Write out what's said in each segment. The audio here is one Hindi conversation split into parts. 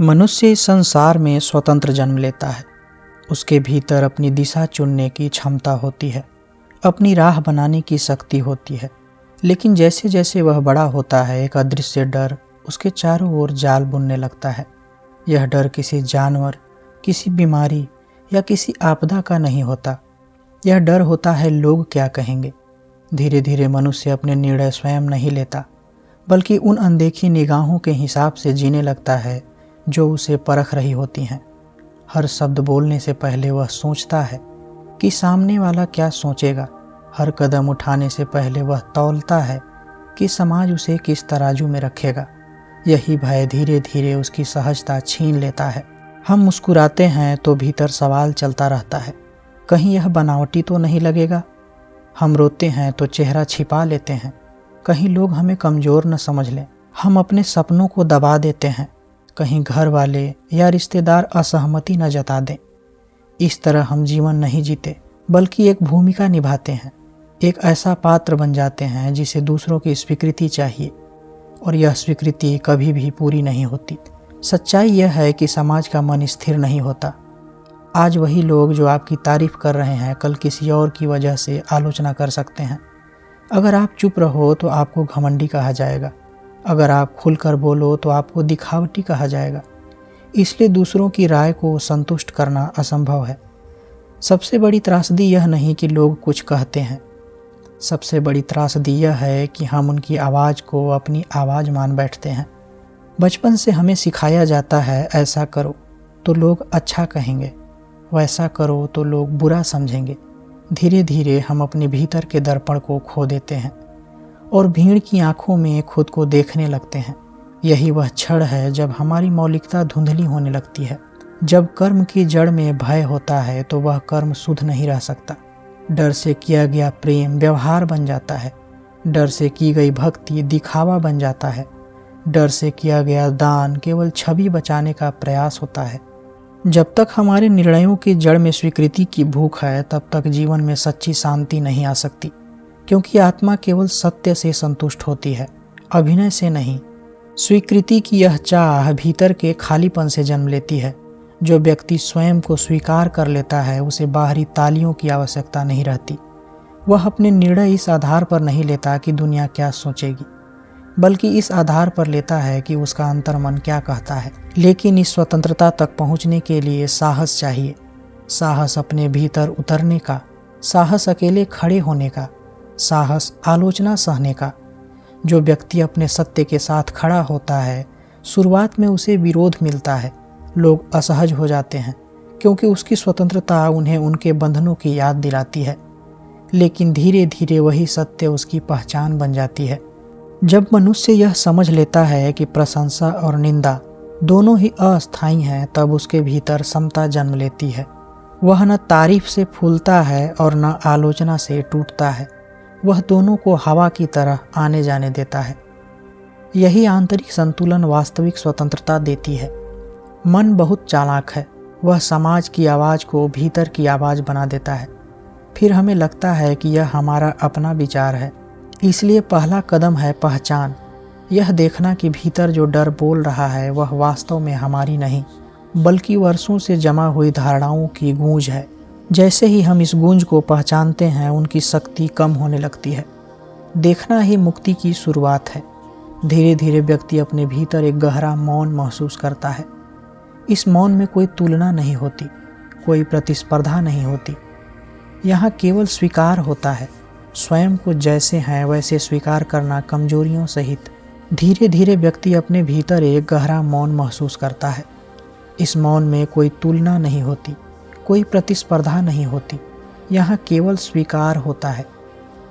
मनुष्य इस संसार में स्वतंत्र जन्म लेता है। उसके भीतर अपनी दिशा चुनने की क्षमता होती है, अपनी राह बनाने की शक्ति होती है। लेकिन जैसे जैसे वह बड़ा होता है, एक अदृश्य डर उसके चारों ओर जाल बुनने लगता है। यह डर किसी जानवर, किसी बीमारी या किसी आपदा का नहीं होता। यह डर होता है लोग क्या कहेंगे। धीरे धीरे मनुष्य अपने निर्णय स्वयं नहीं लेता, बल्कि उन अनदेखी निगाहों के हिसाब से जीने लगता है जो उसे परख रही होती हैं। हर शब्द बोलने से पहले वह सोचता है कि सामने वाला क्या सोचेगा। हर कदम उठाने से पहले वह तौलता है कि समाज उसे किस तराजू में रखेगा। यही भय धीरे धीरे उसकी सहजता छीन लेता है। हम मुस्कुराते हैं तो भीतर सवाल चलता रहता है, कहीं यह बनावटी तो नहीं लगेगा। हम रोते हैं तो चेहरा छिपा लेते हैं, कहीं लोग हमें कमज़ोर न समझ लें। हम अपने सपनों को दबा देते हैं, कहीं घर वाले या रिश्तेदार असहमति न जता दें। इस तरह हम जीवन नहीं जीते, बल्कि एक भूमिका निभाते हैं। एक ऐसा पात्र बन जाते हैं जिसे दूसरों की स्वीकृति चाहिए, और यह स्वीकृति कभी भी पूरी नहीं होती। सच्चाई यह है कि समाज का मन स्थिर नहीं होता। आज वही लोग जो आपकी तारीफ कर रहे हैं, कल किसी और की वजह से आलोचना कर सकते हैं। अगर आप चुप रहो तो आपको घमंडी कहा जाएगा, अगर आप खुलकर बोलो तो आपको दिखावटी कहा जाएगा। इसलिए दूसरों की राय को संतुष्ट करना असंभव है। सबसे बड़ी त्रासदी यह नहीं कि लोग कुछ कहते हैं, सबसे बड़ी त्रासदी यह है कि हम उनकी आवाज़ को अपनी आवाज़ मान बैठते हैं। बचपन से हमें सिखाया जाता है, ऐसा करो तो लोग अच्छा कहेंगे, वैसा करो तो लोग बुरा समझेंगे। धीरे धीरे हम अपने भीतर के दर्पण को खो देते हैं और भीड़ की आंखों में खुद को देखने लगते हैं। यही वह क्षण है जब हमारी मौलिकता धुंधली होने लगती है। जब कर्म की जड़ में भय होता है तो वह कर्म शुद्ध नहीं रह सकता। डर से किया गया प्रेम व्यवहार बन जाता है, डर से की गई भक्ति दिखावा बन जाता है, डर से किया गया दान केवल छवि बचाने का प्रयास होता है। जब तक हमारे निर्णयों की जड़ में स्वीकृति की भूख है, तब तक जीवन में सच्ची शांति नहीं आ सकती, क्योंकि आत्मा केवल सत्य से संतुष्ट होती है, अभिनय से नहीं। स्वीकृति की यह चाह भीतर के खालीपन से जन्म लेती है। जो व्यक्ति स्वयं को स्वीकार कर लेता है, उसे बाहरी तालियों की आवश्यकता नहीं रहती। वह अपने निर्णय इस आधार पर नहीं लेता कि दुनिया क्या सोचेगी, बल्कि इस आधार पर लेता है कि उसका अंतर्मन क्या कहता है। लेकिन इस स्वतंत्रता तक पहुंचने के लिए साहस चाहिए। साहस अपने भीतर उतरने का, साहस अकेले खड़े होने का, साहस आलोचना सहने का। जो व्यक्ति अपने सत्य के साथ खड़ा होता है, शुरुआत में उसे विरोध मिलता है, लोग असहज हो जाते हैं, क्योंकि उसकी स्वतंत्रता उन्हें उनके बंधनों की याद दिलाती है। लेकिन धीरे धीरे वही सत्य उसकी पहचान बन जाती है। जब मनुष्य यह समझ लेता है कि प्रशंसा और निंदा दोनों ही अस्थायी हैं, तब उसके भीतर समता जन्म लेती है। वह न तारीफ से फूलता है और न आलोचना से टूटता है। वह दोनों को हवा की तरह आने जाने देता है। यही आंतरिक संतुलन वास्तविक स्वतंत्रता देती है। मन बहुत चालाक है, वह समाज की आवाज़ को भीतर की आवाज़ बना देता है। फिर हमें लगता है कि यह हमारा अपना विचार है। इसलिए पहला कदम है पहचान, यह देखना कि भीतर जो डर बोल रहा है वह वास्तव में हमारी नहीं, बल्कि वर्षों से जमा हुई धारणाओं की गूंज है। जैसे ही हम इस गूंज को पहचानते हैं, उनकी शक्ति कम होने लगती है। देखना ही मुक्ति की शुरुआत है। धीरे धीरे व्यक्ति अपने भीतर एक गहरा मौन महसूस करता है। इस मौन में कोई तुलना नहीं होती, कोई प्रतिस्पर्धा नहीं होती। यहाँ केवल स्वीकार होता है, स्वयं को जैसे हैं वैसे स्वीकार करना, कमजोरियों सहित। धीरे धीरे व्यक्ति अपने भीतर एक गहरा मौन महसूस करता है। इस मौन में कोई तुलना नहीं होती, कोई प्रतिस्पर्धा नहीं होती। यहाँ केवल स्वीकार होता है,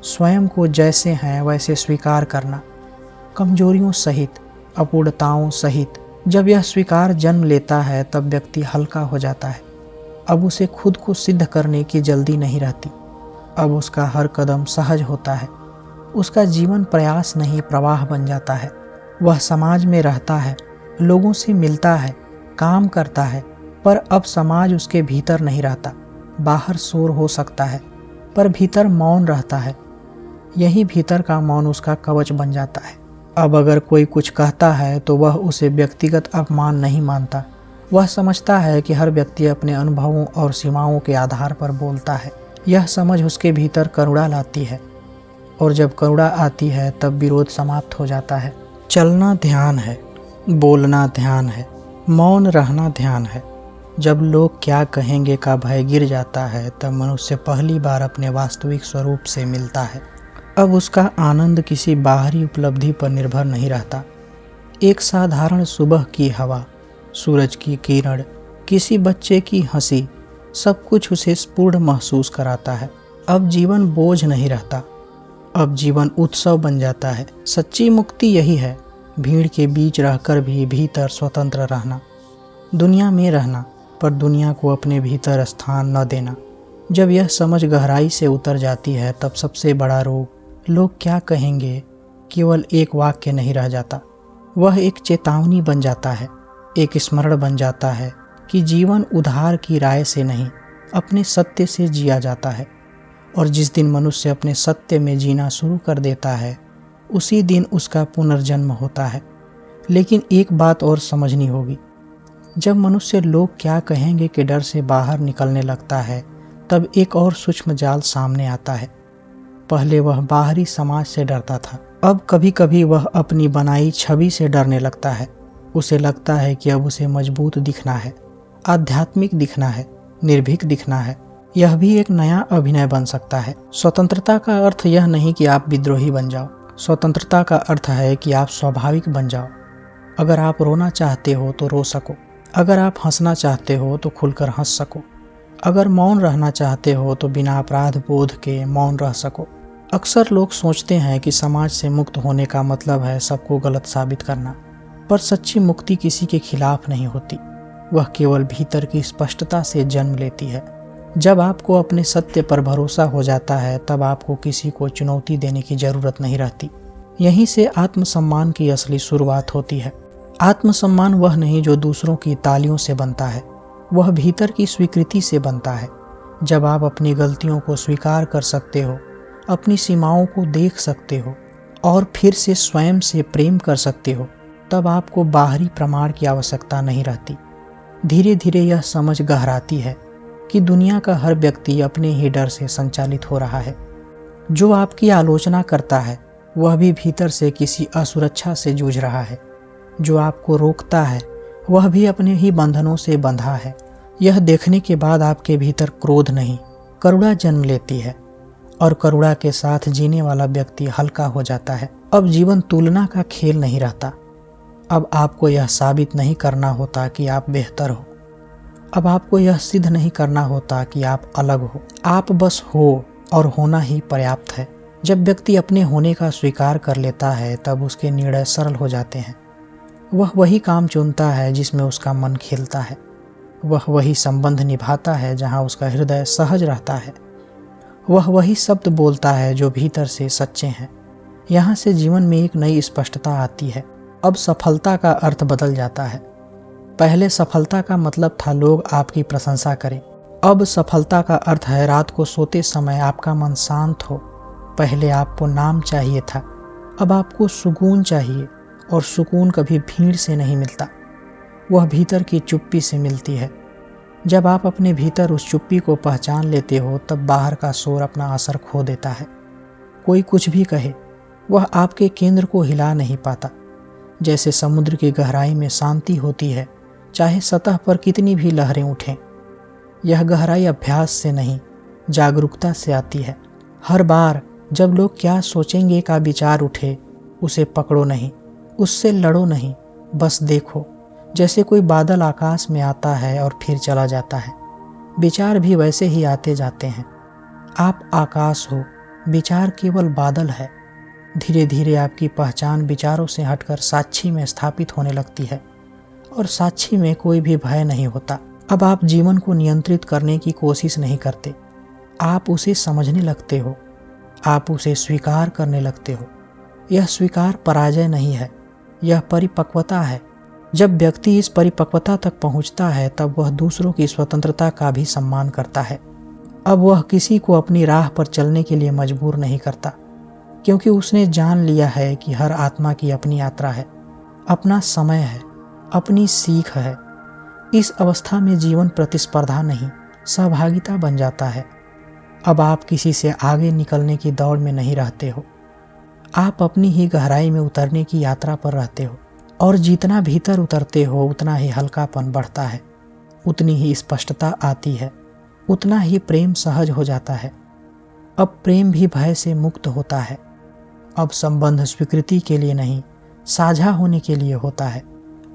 स्वयं को जैसे हैं वैसे स्वीकार करना, कमजोरियों सहित, अपूर्णताओं सहित। जब यह स्वीकार जन्म लेता है, तब व्यक्ति हल्का हो जाता है। अब उसे खुद को सिद्ध करने की जल्दी नहीं रहती। अब उसका हर कदम सहज होता है। उसका जीवन प्रयास नहीं, प्रवाह बन जाता है। वह समाज में रहता है, लोगों से मिलता है, काम करता है, पर अब समाज उसके भीतर नहीं रहता। बाहर शोर हो सकता है, पर भीतर मौन रहता है। यही भीतर का मौन उसका कवच बन जाता है। अब अगर कोई कुछ कहता है तो वह उसे व्यक्तिगत अपमान नहीं मानता। वह समझता है कि हर व्यक्ति अपने अनुभवों और सीमाओं के आधार पर बोलता है। यह समझ उसके भीतर करुणा लाती है, और जब करुणा आती है तब विरोध समाप्त हो जाता है। चलना ध्यान है, बोलना ध्यान है, मौन रहना ध्यान है। जब लोग क्या कहेंगे का भय गिर जाता है तब मनुष्य पहली बार अपने वास्तविक स्वरूप से मिलता है। अब उसका आनंद किसी बाहरी उपलब्धि पर निर्भर नहीं रहता। एक साधारण सुबह की हवा, सूरज की किरण, किसी बच्चे की हंसी, सब कुछ उसे पूर्ण महसूस कराता है। अब जीवन बोझ नहीं रहता, अब जीवन उत्सव बन जाता है। सच्ची मुक्ति यही है, भीड़ के बीच रहकर भी भीतर स्वतंत्र रहना, दुनिया में रहना पर दुनिया को अपने भीतर स्थान न देना। जब यह समझ गहराई से उतर जाती है तब सबसे बड़ा रोग लोग क्या कहेंगे केवल एक वाक्य नहीं रह जाता। वह एक चेतावनी बन जाता है, एक स्मरण बन जाता है कि जीवन उधार की राय से नहीं अपने सत्य से जिया जाता है। और जिस दिन मनुष्य अपने सत्य में जीना शुरू कर देता है उसी दिन उसका पुनर्जन्म होता है। लेकिन एक बात और समझनी होगी, जब मनुष्य लोग क्या कहेंगे के डर से बाहर निकलने लगता है तब एक और सूक्ष्म जाल सामने आता है। पहले वह बाहरी समाज से डरता था, अब कभी कभी वह अपनी बनाई छवि से डरने लगता है। उसे लगता है कि अब उसे मजबूत दिखना है, आध्यात्मिक दिखना है, निर्भीक दिखना है। यह भी एक नया अभिनय बन सकता है। स्वतंत्रता का अर्थ यह नहीं कि आप विद्रोही बन जाओ, स्वतंत्रता का अर्थ है कि आप स्वाभाविक बन जाओ। अगर आप रोना चाहते हो तो रो सको, अगर आप हंसना चाहते हो तो खुलकर हंस सको, अगर मौन रहना चाहते हो तो बिना अपराध बोध के मौन रह सको। अक्सर लोग सोचते हैं कि समाज से मुक्त होने का मतलब है सबको गलत साबित करना, पर सच्ची मुक्ति किसी के खिलाफ नहीं होती, वह केवल भीतर की स्पष्टता से जन्म लेती है। जब आपको अपने सत्य पर भरोसा हो जाता है तब आपको किसी को चुनौती देने की जरूरत नहीं रहती। यहीं से आत्मसम्मान की असली शुरुआत होती है। आत्मसम्मान वह नहीं जो दूसरों की तालियों से बनता है, वह भीतर की स्वीकृति से बनता है। जब आप अपनी गलतियों को स्वीकार कर सकते हो, अपनी सीमाओं को देख सकते हो और फिर से स्वयं से प्रेम कर सकते हो, तब आपको बाहरी प्रमाण की आवश्यकता नहीं रहती। धीरे धीरे यह समझ गहराती है कि दुनिया का हर व्यक्ति अपने ही डर से संचालित हो रहा है। जो आपकी आलोचना करता है वह भी भीतर से किसी असुरक्षा से जूझ रहा है। जो आपको रोकता है वह भी अपने ही बंधनों से बंधा है। यह देखने के बाद आपके भीतर क्रोध नहीं, करुणा जन्म लेती है, और करुणा के साथ जीने वाला व्यक्ति हल्का हो जाता है। अब जीवन तुलना का खेल नहीं रहता। अब आपको यह साबित नहीं करना होता कि आप बेहतर हो, अब आपको यह सिद्ध नहीं करना होता कि आप अलग हो। आप बस हो, और होना ही पर्याप्त है। जब व्यक्ति अपने होने का स्वीकार कर लेता है तब उसके निर्णय सरल हो जाते हैं। वह वही काम चुनता है जिसमें उसका मन खेलता है, वह वही संबंध निभाता है जहाँ उसका हृदय सहज रहता है, वह वही शब्द बोलता है जो भीतर से सच्चे हैं। यहाँ से जीवन में एक नई स्पष्टता आती है। अब सफलता का अर्थ बदल जाता है। पहले सफलता का मतलब था लोग आपकी प्रशंसा करें, अब सफलता का अर्थ है रात को सोते समय आपका मन शांत हो। पहले आपको नाम चाहिए था, अब आपको सुकून चाहिए, और सुकून कभी भीड़ से नहीं मिलता, वह भीतर की चुप्पी से मिलती है। जब आप अपने भीतर उस चुप्पी को पहचान लेते हो तब बाहर का शोर अपना असर खो देता है। कोई कुछ भी कहे वह आपके केंद्र को हिला नहीं पाता। जैसे समुद्र की गहराई में शांति होती है, चाहे सतह पर कितनी भी लहरें उठें। यह गहराई अभ्यास से नहीं, जागरूकता से आती है। हर बार जब लोग क्या सोचेंगे का विचार उठे, उसे पकड़ो नहीं, उससे लड़ो नहीं, बस देखो। जैसे कोई बादल आकाश में आता है और फिर चला जाता है, विचार भी वैसे ही आते जाते हैं। आप आकाश हो, विचार केवल बादल है। धीरे धीरे आपकी पहचान विचारों से हटकर साक्षी में स्थापित होने लगती है, और साक्षी में कोई भी भय नहीं होता। अब आप जीवन को नियंत्रित करने की कोशिश नहीं करते, आप उसे समझने लगते हो, आप उसे स्वीकार करने लगते हो। यह स्वीकार पराजय नहीं है, यह परिपक्वता है। जब व्यक्ति इस परिपक्वता तक पहुंचता है तब वह दूसरों की स्वतंत्रता का भी सम्मान करता है। अब वह किसी को अपनी राह पर चलने के लिए मजबूर नहीं करता, क्योंकि उसने जान लिया है कि हर आत्मा की अपनी यात्रा है, अपना समय है, अपनी सीख है। इस अवस्था में जीवन प्रतिस्पर्धा नहीं, सहभागिता बन जाता है। अब आप किसी से आगे निकलने की दौड़ में नहीं रहते हो, आप अपनी ही गहराई में उतरने की यात्रा पर रहते हो। और जितना भीतर उतरते हो उतना ही हल्कापन बढ़ता है, उतनी ही स्पष्टता आती है, उतना ही प्रेम सहज हो जाता है। अब प्रेम भी भय से मुक्त होता है। अब संबंध स्वीकृति के लिए नहीं, साझा होने के लिए होता है।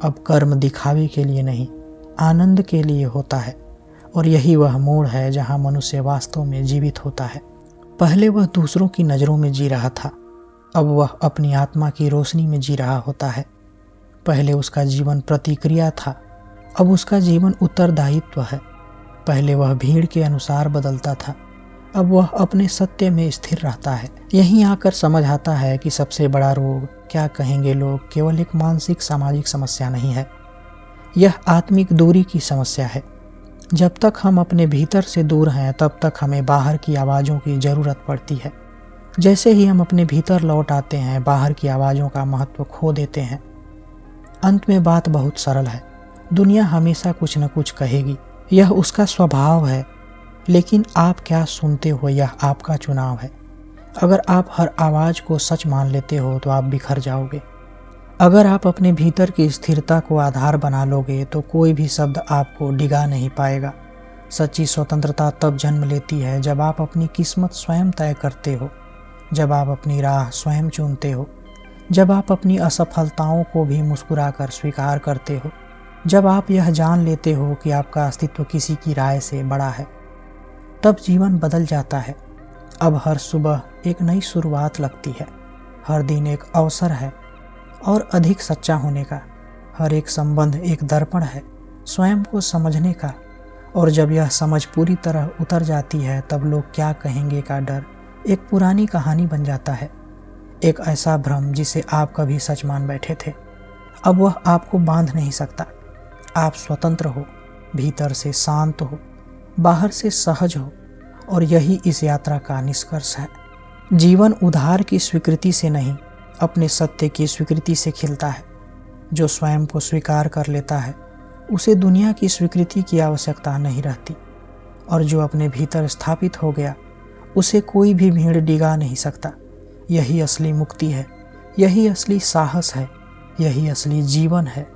अब कर्म दिखावे के लिए नहीं, आनंद के लिए होता है। और यही वह मोड़ है जहाँ मनुष्य वास्तव में जीवित होता है। पहले वह दूसरों की नज़रों में जी रहा था, अब वह अपनी आत्मा की रोशनी में जी रहा होता है। पहले उसका जीवन प्रतिक्रिया था, अब उसका जीवन उत्तरदायित्व है। पहले वह भीड़ के अनुसार बदलता था, अब वह अपने सत्य में स्थिर रहता है। यहीं आकर समझ आता है कि सबसे बड़ा रोग, क्या कहेंगे लोग, केवल एक मानसिक सामाजिक समस्या नहीं है, यह आत्मिक दूरी की समस्या है। जब तक हम अपने भीतर से दूर हैं तब तक हमें बाहर की आवाज़ों की ज़रूरत पड़ती है। जैसे ही हम अपने भीतर लौट आते हैं, बाहर की आवाज़ों का महत्व खो देते हैं। अंत में बात बहुत सरल है, दुनिया हमेशा कुछ न कुछ कहेगी, यह उसका स्वभाव है। लेकिन आप क्या सुनते हो यह आपका चुनाव है। अगर आप हर आवाज़ को सच मान लेते हो तो आप बिखर जाओगे। अगर आप अपने भीतर की स्थिरता को आधार बना लोगे तो कोई भी शब्द आपको डिगा नहीं पाएगा। सच्ची स्वतंत्रता तब जन्म लेती है जब आप अपनी किस्मत स्वयं तय करते हो, जब आप अपनी राह स्वयं चुनते हो, जब आप अपनी असफलताओं को भी मुस्कुराकर स्वीकार करते हो, जब आप यह जान लेते हो कि आपका अस्तित्व किसी की राय से बड़ा है। तब जीवन बदल जाता है। अब हर सुबह एक नई शुरुआत लगती है, हर दिन एक अवसर है और अधिक सच्चा होने का। हर एक संबंध एक दर्पण है स्वयं को समझने का। और जब यह समझ पूरी तरह उतर जाती है तब लोग क्या कहेंगे का डर एक पुरानी कहानी बन जाता है। एक ऐसा भ्रम जिसे आप कभी सच मान बैठे थे, अब वह आपको बांध नहीं सकता। आप स्वतंत्र हो, भीतर से शांत हो, बाहर से सहज हो। और यही इस यात्रा का निष्कर्ष है। जीवन उधार की स्वीकृति से नहीं, अपने सत्य की स्वीकृति से खिलता है। जो स्वयं को स्वीकार कर लेता है उसे दुनिया की स्वीकृति की आवश्यकता नहीं रहती। और जो अपने भीतर स्थापित हो गया उसे कोई भी भीड़ डिगा नहीं सकता। यही असली मुक्ति है, यही असली साहस है, यही असली जीवन है।